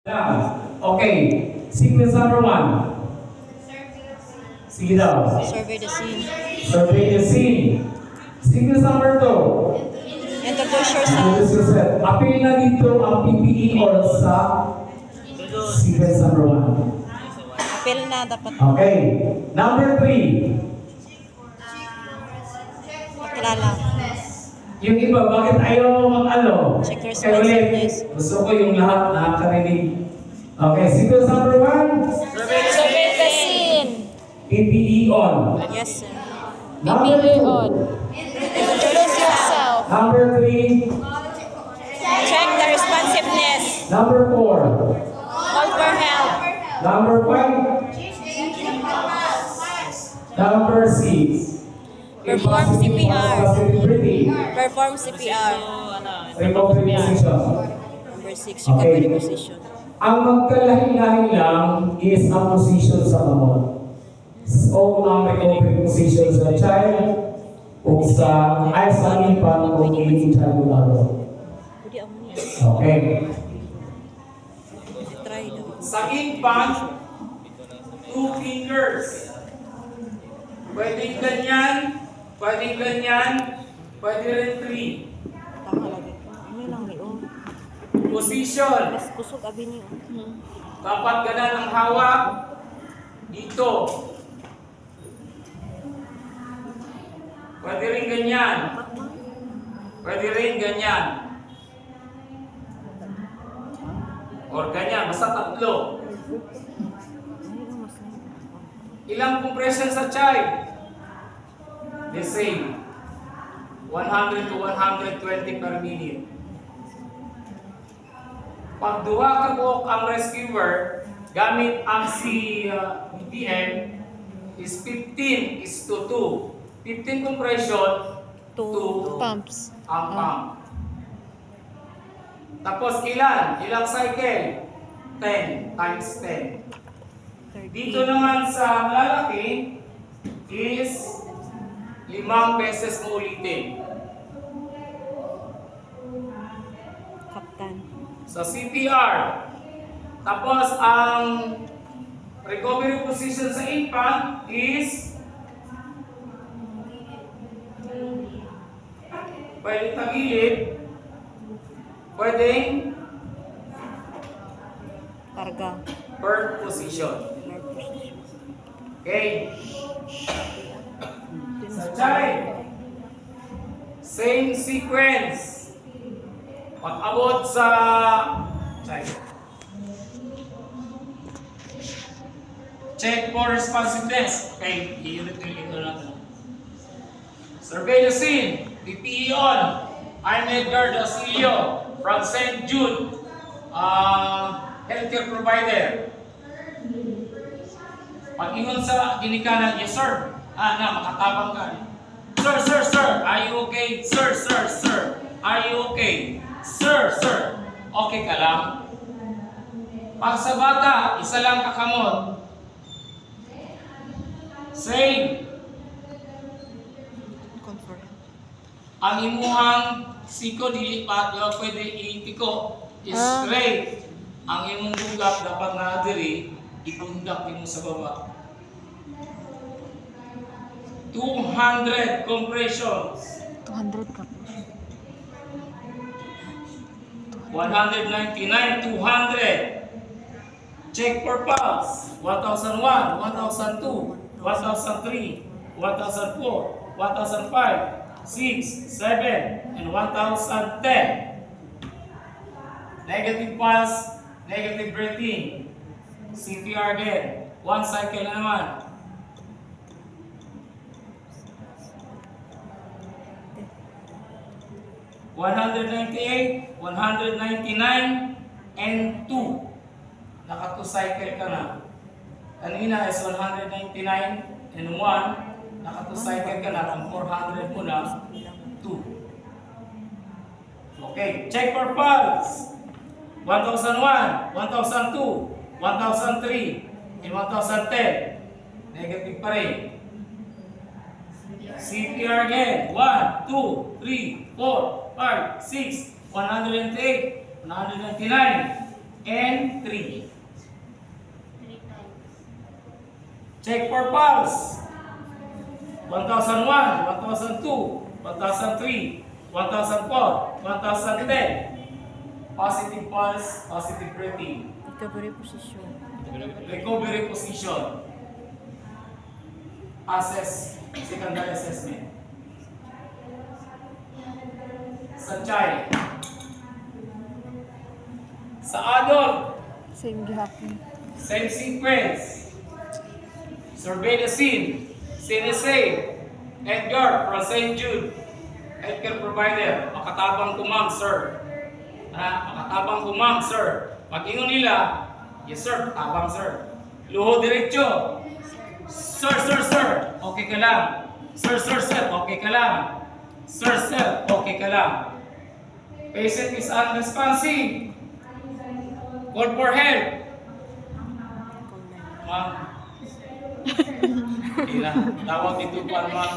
Okay, sequence number 1. Sige daw. Survey the scene. Survey the scene. Sequence number 2. Introduce yourself. Introduce yourself. Appeal na dito ang PPE or sa sequence number 1. Appeal na dapat Okay, number 3. makilala. Yung iba, bakit ayaw mag-ano? Check Kaya responsiveness. ulit, gusto ko yung lahat nakakarinig. Okay, sequence number 1. Survey the scene. PPE on. Yes, sir. Number PPE 2. on. Introduce yourself. Number 3. Check the responsiveness. Number 4. Call for help. Number 5. Number 6. Perform CPR. Breathing. Perform CPR. Recovery position. Number 6, recovery position. Ang magkalahi-lahi lang is ang position sa kamot. O ang recovery position sa child o sa infant o in child laro. Pwede ako niya. Okay. Try daw. Sa infant, 2 fingers. Pwedeng ganyan, pwedeng ganyan, pwede rin 3. Tama lagi. Ano lang ni oh. Position. Mas kusog abi niyo. Dapat ganun ang hawak. Dito. Pwede rin ganyan. Pwede rin ganyan. Or ganyan, basta tatlo. Ilang compression sa child? The same. 100 to 120 per minute. Pag duha ka buok ang rescuer, gamit ang BPM is 15 is to 2. 15 compression, 2 Pumps. ang pump. Tapos ilan? Ilang cycle? 10 times 10. Dito naman sa lalaki is 5 beses mo ulitin. Kaptan. Sa CPR. Tapos ang recovery position sa infant is pwede tagilid, pwedeng Karga. bird position. Okay. Sa child, same sequence. Pag-abot sa child. Check for responsiveness. Okay, i-unit ito natin. Survey the scene. PPE on. I'm Edgar Dasilio from St. Jude Healthcare Provider. Pag-ingon sa ginikanan, yes sir. Makatabang ka. Sir, are you okay? Sir, are you okay? Sir, okay ka lang? Pag sa bata, isa lang kakamot. Same. Confirm. Ang imuhang siko dilipat, yung pwede itiko is straight. Ang imong bugak dapat na diri, ipundak mo sa baba. 200 compressions. 200 ka. 199, 200. Check for pulse. 1001, 1002, 1003, 1004, 1005, 6, 7, and 1010. Negative pulse, negative breathing. CPR again. 1 cycle na naman. $198, 199, and 2. Naka 2 cycle ka na. Kanina is 199 and 1. Naka 2 cycle ka na. Ang 400 mo na, 2. Okay, check for pulse. 1001, 1002, 1003, and 1010. Negative pa rin. CPR again. 1, 2, 3, 4, 5, 6, 108, 199, and 3. Check for pulse. 1001, 1002, 1003, 1004, 1010. Positive pulse, positive breathing. Recovery position. Recovery position. Assess, secondary assessment. Sa child. Sa adult, Same gihapon. same sequence. Survey the scene. CNSA. Edgar from St. Jude. Healthcare provider. Makatabang ko ma'am, sir. Makatabang ko ma'am, sir. Pag-ingon nila, yes sir, tabang sir. Luho diretso. Sir, sir, sir, okay ka lang. Sir, sir, sir, okay ka lang. Sir, sir, okay ka lang. Patient is unresponsive. Call for help. Ma'am. Ila, tawag dito pa ma'am.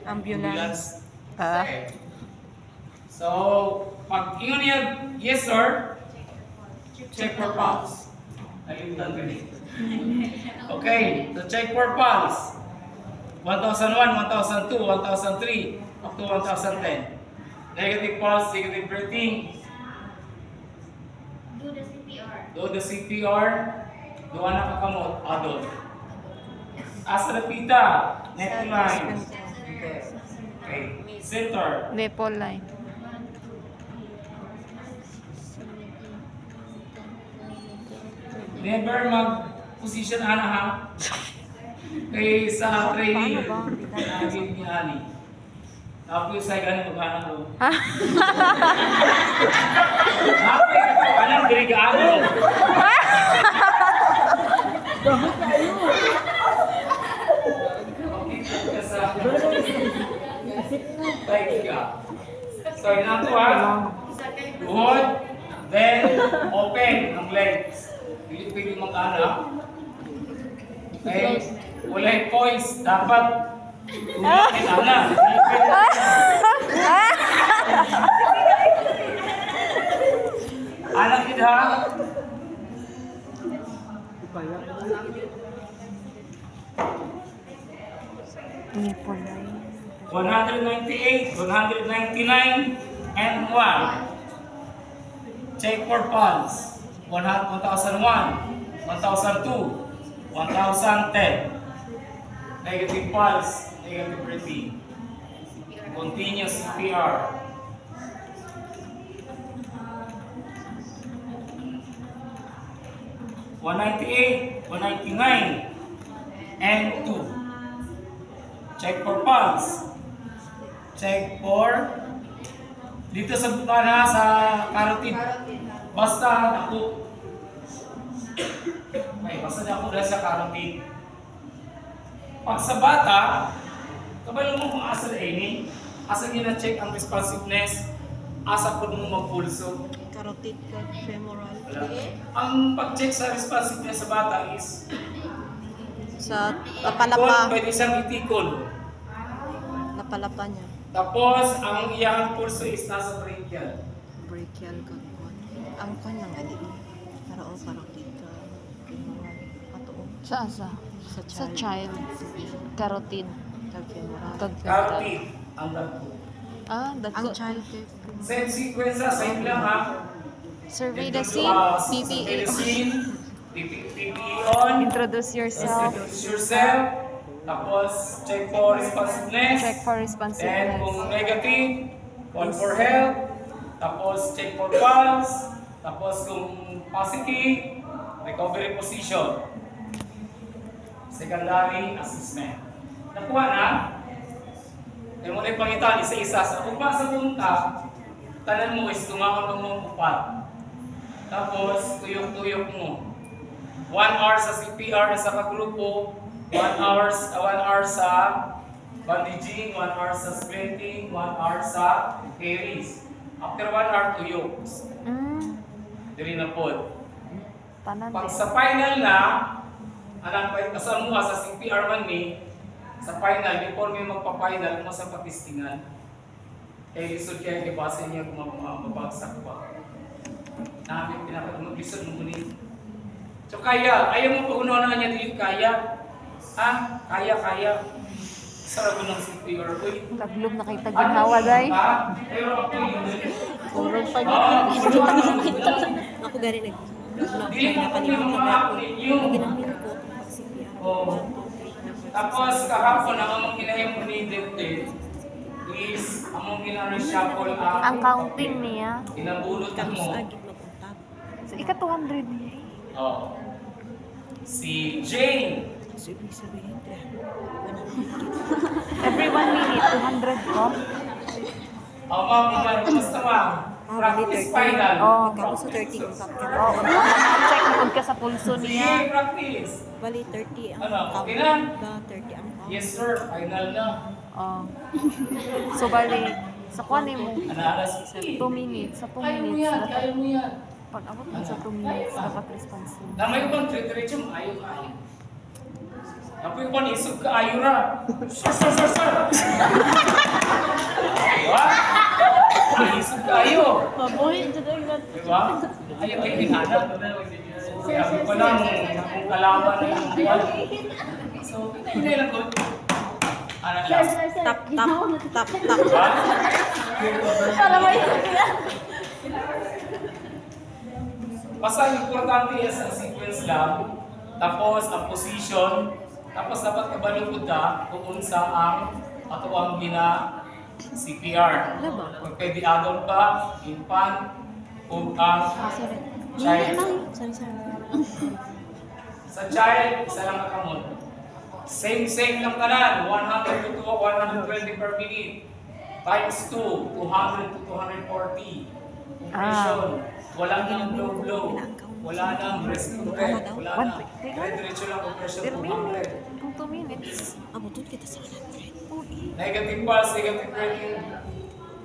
Ambulance. Okay. So, pag ingon niya, yes sir, check for pulse. Ayun rin. Okay, so check for pulse. 1001, 1002, 1003, up to 1010. Negative pulse, negative breathing. Do the CPR. Do the CPR. Doon na kakamot, adult. Asa na pita, neck line. Okay, center. Maple line. Never mag-position ana ha. Kay sa training, naging ni Ani. Tapos sa gani mag-ana ko. Happy ko, anong dirigado? So, inato ha. Good. Then, open ang legs. Hindi pwede mag-ana. Okay? Walay poise. Dapat umakin ana. Hindi pwede anak kita. Maple line. 198, 199, and 1. Check for pulse. 1001, 1002, 1010. Negative pulse, negative breathing. Continuous CPR. (198, 199, and 2). Check for pulse. Check for dito sa sa carotid. Basta ako. Ay, basta ako dahil sa carotid. Pag sa bata, kabalo mo kung asa na ini, asa niya na-check ang responsiveness, asa po mo magpulso. Carotid ka, femoral. Ang pag-check sa responsiveness sa bata is Sa kung palapa. pwede siyang itikol. Napalapa niya. Tapos, ang iyang pulso is nasa brachial. Brachial kagkuan. Ang kwan lang adi. Para o carotid ka. Femoral. Patuo. Sa asa? Sa child. Carotid. Kag femoral. Carotid ang dagko. Ah, Ang dagko. child Same sequence ha, same lang ha. Survey the scene. Survey the PPE. scene. PPE on. Introduce yourself. Introduce yourself. Tapos, check for responsiveness. Check for Then, responsiveness. kung negative, call for help. Tapos, check for pulse. Tapos, kung positive, recovery position. Secondary assessment. Nakuha na? Kaya mo na ipangitan, isa-isa. Sa ugma sa punta, tanan mo is tumakot ang mga upat. Tapos, tuyok-tuyok mo. 1 hour sa CPR na sa kagrupo, 1 hour sa bandaging, 1 hour sa sprinting, 1 hour sa carries. After 1 hour, tuyok. Dili na po. Tanan Pag din. sa final na, anak pa kasamuha sa CPR man ni, sa final, before may magpa-final, mo sa patistingan. Kaya lisod kaya kibasa niya kung mababagsak pa. Namin pinapag-lisod mo muli. So kaya, ayaw mo pag-unawa niya dili kaya. Ha? Kaya. Sarap ng CPR. Uy. Taglob na kay Taginhawa, day. Ha? Pero ako yun. Purong pag ako gari nag Dili mo ko yung mga yung ginamit ko pag CPR. oh. Tapos kahapon ang among ginahimo ni Dente is among gina-reshuffle Ang counting niya. inabulot Tapos mo. agit mapunta. So, ika 200 niya. Oh. Si Jane. So ibig sabihin, 300. Every 1 minute, 200 ko. Oh, ma'am, ikaw, kumusta ma'am? Practice final. Oh. Tapos sa 30 ko Oo, check na kung ka sa pulso Sige, niya. practice. Bali 30 ang Ano, count. okay na? Ba, 30 ang count. Yes, sir. Final na. Oh. So, bali, sa kuwan mo, Anaras. 2 minutes. Sa 2 Kaya mo minutes, yan, dapat, kaya mo yan. pag abot mo sa 2 minutes, dapat responsive. Na may ibang dire-diretso mo, ayaw. Apoy ko ni isog ka, ayaw ra. Sir. Diba? Isog ka, ayaw. Mabuhin, dyan lang. Diba? Ayaw kayo hinanap. Kaya ako pa lang, kung kalaban na yung buwan. So, hindi lang ko. Ano lang. Tap. Diba? Basta importante yan sa sequence lang. Tapos ang position. Tapos dapat kabalugod ka kung unsa ang atuang gina CPR. Kung pwede adult pa, infant, kung ang child. Sa child, isa lang kakamot. Same lang tanan. 100 to 120 per minute. Times 2, 200 to 240. Compression. Wala nang blow. Wala nang rescue rate. Wala na. Diretso lang compression Per 200. minute. Kung 2 minutes. Abutot kita sa 100. Negative pulse, negative rating.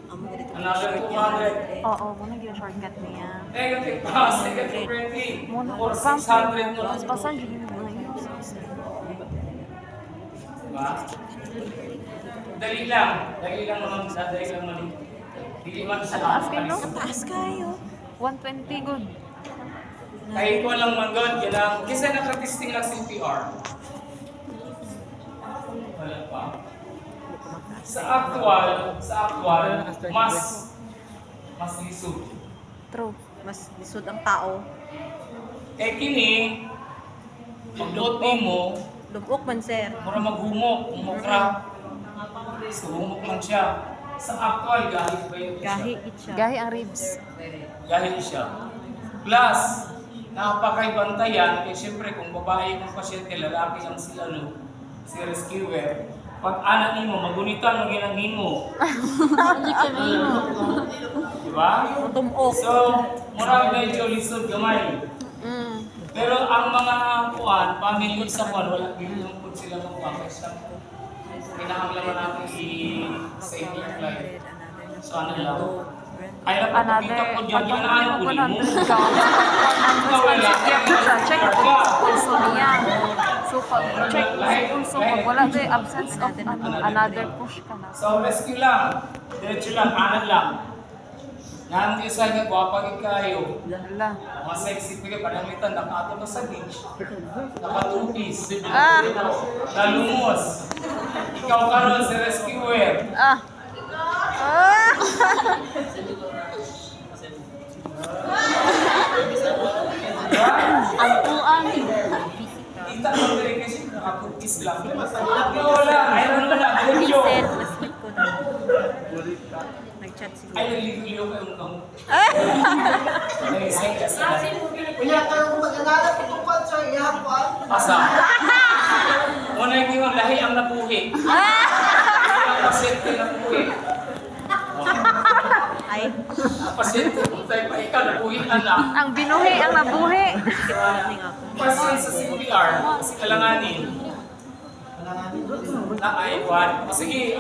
Amo ganito. Another 200. Oo, muna yung shortcut niya. Negative pulse, negative rating. Muna, Or 600 na. pasan yun muna yun. Diba? Dali lang naman sa dali lang mali. Dili man siya. Ang taas kayo, no? makalis. Taas kayo. 120 good. Kahit ko lang man God, kailangan, kasi nakatesting lang CPR. Wala pa. Sa actual, mas lisod. True. Mas lisod ang tao. Eh kini, pagluot mo, Lubok man, sir. mura maghumok, umukra. So humok lang siya. Sa actual, gahit ba yun Gahi siya? it siya. Gahi ang ribs. Gahit siya. Plus, napakaibantayan, eh siyempre kung babae ng pasyente, lalaki ang si rescuer, pag anak nimo magunitan mo ginangin mo. Hindi ka na yun. Diba? Tumok. So, murag medyo lisod gamay. Pero ang mga kuan, family sa kuan, wala bilang po sila makuha. Kasi kinahanglan natin i-save your life. So ano lang. Ay na pagkita ko dyan, yun na ano kunin mo. Check po pulso niya. So, pag check sa pulso, pag wala the absence of another push ka na. So rescue lang. Diretso lang, anak lang. Nanti sa nga, guwapag kayo. Wala. Mga sexy pili, pananglitan, nakato ka sa beach. Nakatupis. Ah! Nalumos. Ikaw karon si rescuer. Ah! Ah! Ang tuang. Kita mo rin kasi nakatupis lang. Wala, ayun na lang. Diretso. Sir, mas hit ko na. Nag-chat siguro. Ay, naliligo kayo mukha mo. Ay, sige, sige. Kaya kayo mag-analap itong concert, ihapuan. Asa? Una yung lahi ang nabuhi. Lahi ang pasyente nabuhi. Ay, Pasyente, kung tayo pa ikaw, nabuhi anak. Ang binuhi, ang nabuhi. kipaling ako. Pasyente sa CPR, kasi kalanganin. Na ay, Sige,